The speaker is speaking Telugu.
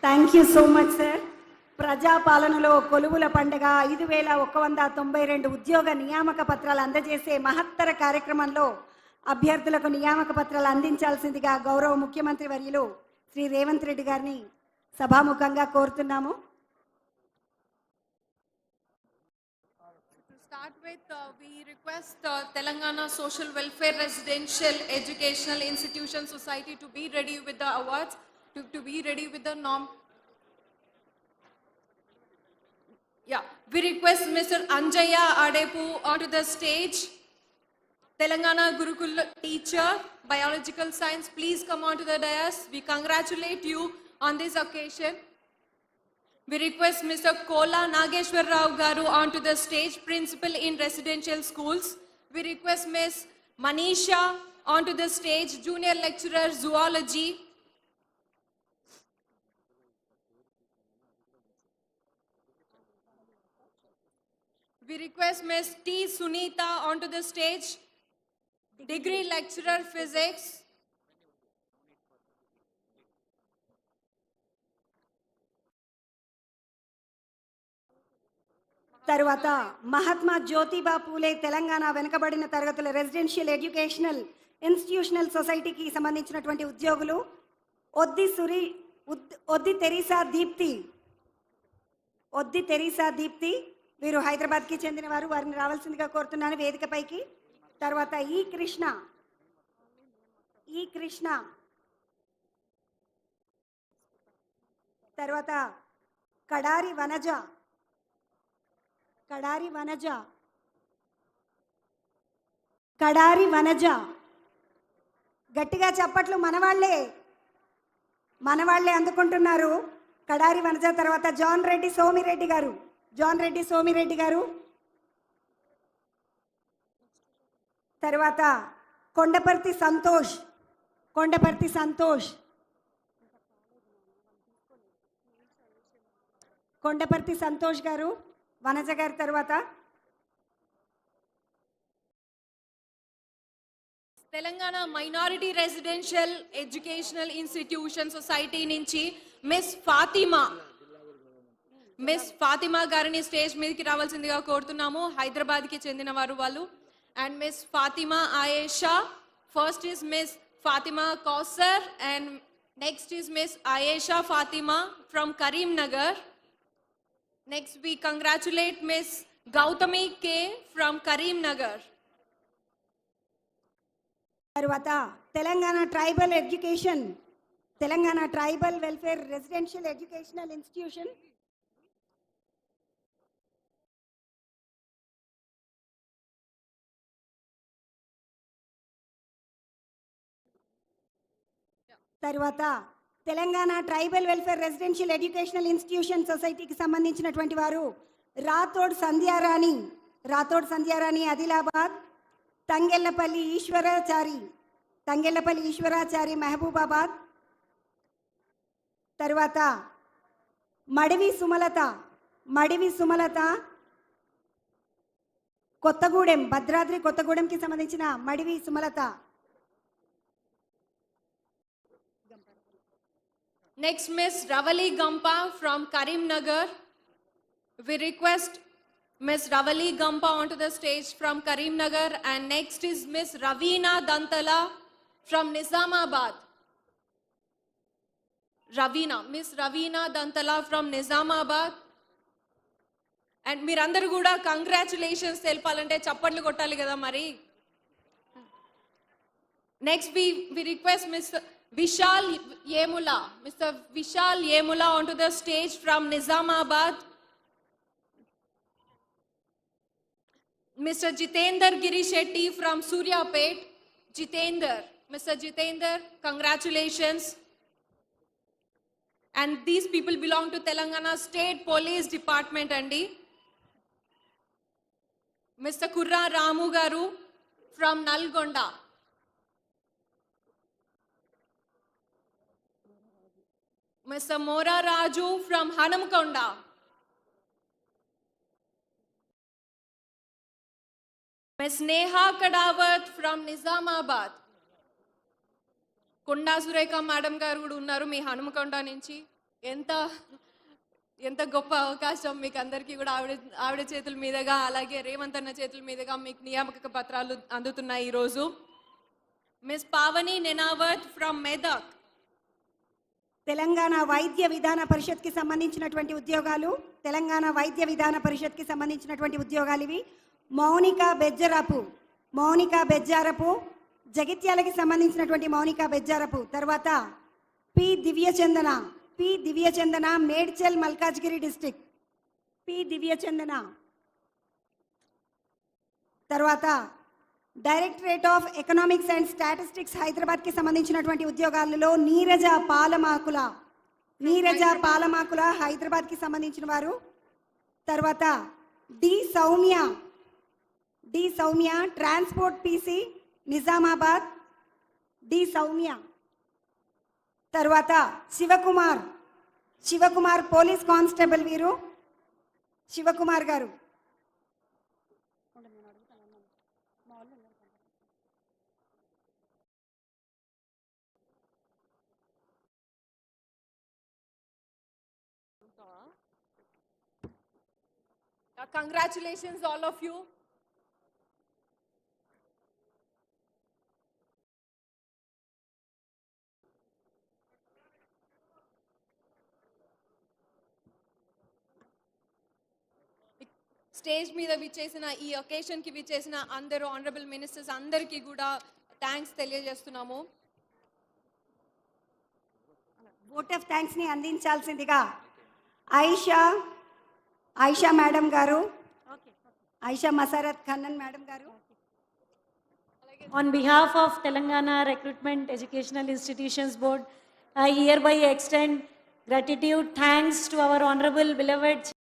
Thank you so much sir. ప్రజాపాలనలో కొలువుల పండుగ 5192 ఉద్యోగ నియామక పత్రాలు అందజేసే మహత్తర కార్యక్రమంలో అభ్యర్థులకు నియామక పత్రాలు అందించాల్సిందిగా గౌరవ ముఖ్యమంత్రి వర్యులు శ్రీ రేవంత్ రెడ్డి గారిని సభాముఖంగా కోరుతున్నాము. Start with, we request Telangana Social Welfare Residential Educational Institution Society to be ready with the awards, to be ready with the norm. Yeah, we request Mr. Anjaya Adepu onto the stage. Telangana Gurukul teacher, biological science, please come onto the dais. We congratulate you on this occasion. We request Mr. Kola Nageshwar Rao Garu onto the stage, principal in residential schools. We request Ms. Manisha onto the stage, junior lecturer zoology. We request Ms. T. Sunita onto the stage, degree lecturer physics. తరువాత మహాత్మా జ్యోతిబా పూలే తెలంగాణ వెనుకబడిన తరగతుల రెసిడెన్షియల్ ఎడ్యుకేషనల్ ఇన్స్టిట్యూషనల్ సొసైటీకి సంబంధించినటువంటి ఉద్యోగులు ఒద్ది తెరీసా దీప్తి వీరు హైదరాబాద్కి చెందిన వారు. వారిని రావాల్సిందిగా కోరుతున్నాను వేదికపైకి. తర్వాత ఈ కృష్ణ తర్వాత కడారి వనజ గట్టిగా చప్పట్లు మనవాళ్లే అందుకుంటున్నారు. కడారి వనజ. తర్వాత జాన్ రెడ్డి సోమిరెడ్డి గారు. తర్వాత కొండపర్తి సంతోష్ గారు, వనజ గారి. తర్వాత Telangana minority residential educational institution society నుంచి మిస్ ఫాతిమా గారిని స్టేజ్ మీదకి రావాల్సిందిగా కోరుతున్నాము. హైదరాబాద్కి చెందిన వారు వాళ్ళు. And Miss Fatima Ayesha. First is Miss Fatima Kausar and next is Miss Ayesha Fatima from Karimnagar. Next, we congratulate Miss Gautami K from Karimnagar. తర్వాత Telangana tribal welfare residential educational institution తర్వాత Telangana tribal welfare residential educational institution సొసైటీకి సంబంధించినటువంటి వారు రాథోడ్ సంధ్యారాణి ఆదిలాబాద్. తంగెళ్లపల్లి ఈశ్వరాచారి మహబూబాబాద్. తర్వాత మడివి సుమలత భద్రాద్రి కొత్తగూడెంకి సంబంధించిన Madivi Sumalatha. Next, Miss Ravali Gampa from Karimnagar. We request Miss Ravali Gampa onto the stage from Karimnagar. And next is Miss Ravina Dantala from Nizamabad. Miss Ravina Dantala from Nizamabad. And మీరందరూ కూడా కంగ్రాచులేషన్స్ తెలపాలంటే చప్పట్లు కొట్టాలి కదా మరి. Next, we request Mr. Vishal Yemula onto the stage from Nizamabad. Mr. Jitender Giri Shetty from Suryapet. Mr. Jitender, congratulations. And these people belong to Telangana State Police Department andi. Mr. Kurra Ramu Garu from Nalgonda. Mr. Mora Raju from Hanamkonda. Ms. Neha Kadawat from Nizamabad. Konda Surekha madam గారు కూడా ఉన్నారు మీ హనుమకొండ నుంచి. ఎంత ఎంత గొప్ప అవకాశం మీకు అందరికీ కూడా ఆవిడ చేతుల మీదుగా అలాగే రేవంత్ అన్న చేతుల మీదుగా మీకు నియామక పత్రాలు అందుతున్నాయి ఈరోజు. Miss Pavani Nenavath from Medak. తెలంగాణ వైద్య విధాన పరిషత్కి సంబంధించినటువంటి ఉద్యోగాలు, తెలంగాణ వైద్య విధాన పరిషత్కి సంబంధించినటువంటి ఉద్యోగాలు ఇవి. మౌనిక బెజ్జారపు జగిత్యాలకి సంబంధించినటువంటి మౌనిక బెజ్జారపు. తర్వాత P Divyachandana Medchal Malkajgiri district. P Divyachandana. తర్వాత directorate of economics and statistics హైదరాబాద్కి సంబంధించినటువంటి ఉద్యోగాలలో నీరజ పాలమాకుల హైదరాబాద్కి సంబంధించిన వారు. తర్వాత D Soumya transport PC Nizamabad. D Soumya. తర్వాత శివకుమార్ పోలీస్ కానిస్టేబుల్ వీరు. శివకుమార్ గారు. Congratulations all of you. Stage మీద విచ్చేసిన ఈ ఒకేషన్కి విచ్చేసిన అందరూ ఆనరబుల్ మినిస్టర్స్ అందరికీ కూడా థ్యాంక్స్ తెలియజేస్తున్నాము. ఓట్ ఆఫ్ థ్యాంక్స్ని అందించాల్సిందిగా ఆయిషా మేడం గారు, ఆయిషా మసారత్ ఖన్నన్ మేడం గారు. On behalf of Telangana Recruitment Educational Institutions Board, I hereby extend gratitude, thanks to our honorable beloved